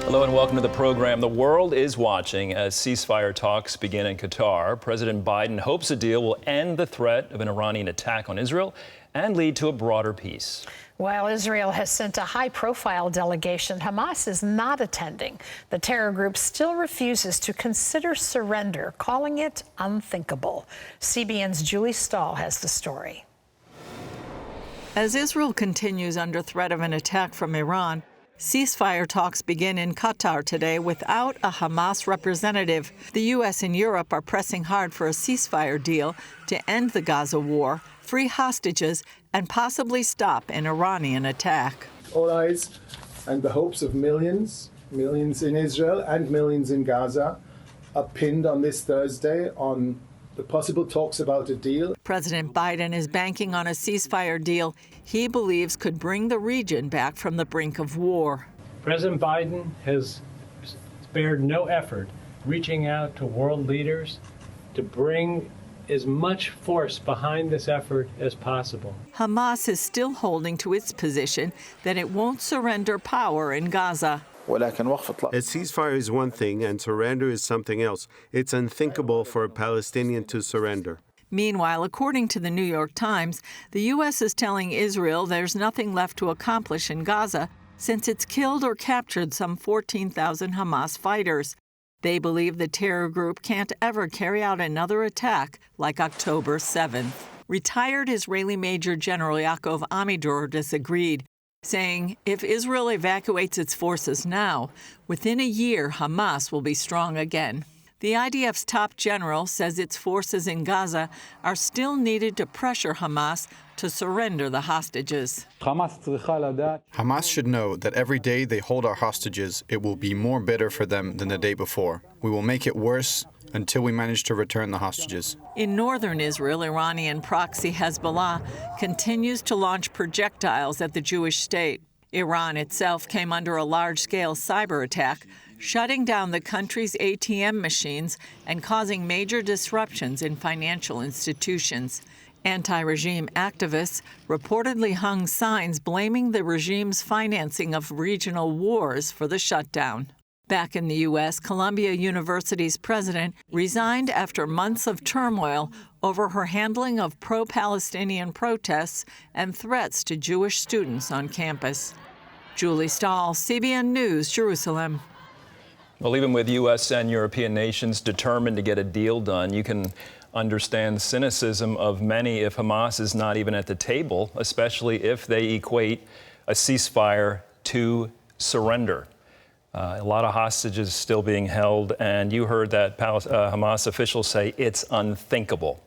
Hello and welcome to the program. The world is watching as ceasefire talks begin in Qatar. President Biden hopes a deal will end the threat of an Iranian attack on Israel and lead to a broader peace. While Israel has sent a high-profile delegation, Hamas is not attending. The terror group still refuses to consider surrender, calling it unthinkable. CBN's Julie Stahl has the story. As Israel continues under threat of an attack from Iran, ceasefire talks begin in Qatar today without a Hamas representative. The U.S. and Europe are pressing hard for a ceasefire deal to end the Gaza war, free hostages, and possibly stop an Iranian attack. All eyes and the hopes of millions in Israel and millions in Gaza are pinned on this Thursday on the possible talks about a deal. President Biden is banking on a ceasefire deal he believes could bring the region back from the brink of war. President Biden has spared no effort reaching out to world leaders to bring as much force behind this effort as possible. Hamas is still holding to its position that it won't surrender power in Gaza. A ceasefire is one thing and surrender is something else. It's unthinkable for a Palestinian to surrender. Meanwhile, according to the New York Times, the U.S. is telling Israel there's nothing left to accomplish in Gaza since it's killed or captured some 14,000 Hamas fighters. They believe the terror group can't ever carry out another attack like October 7th. Retired Israeli Major General Yaakov Amidor disagreed, saying if Israel evacuates its forces now, within a year Hamas will be strong again. The IDF's top general says its forces in Gaza are still needed to pressure Hamas to surrender the hostages. Hamas should know that every day they hold our hostages, it will be more bitter for them than the day before. We will make it worse until we manage to return the hostages. In northern Israel, Iranian proxy Hezbollah continues to launch projectiles at the Jewish state. Iran itself came under a large-scale cyber attack, shutting down the country's ATM machines and causing major disruptions in financial institutions. Anti-regime activists reportedly hung signs blaming the regime's financing of regional wars for the shutdown. Back in the U.S., Columbia University's president resigned after months of turmoil over her handling of pro-Palestinian protests and threats to Jewish students on campus. Julie Stahl, CBN News, Jerusalem. Well, even with U.S. and European nations determined to get a deal done, you can understand the cynicism of many if Hamas is not even at the table, especially if they equate a ceasefire to surrender. A lot of hostages still being held, and you heard that Hamas officials say it's unthinkable.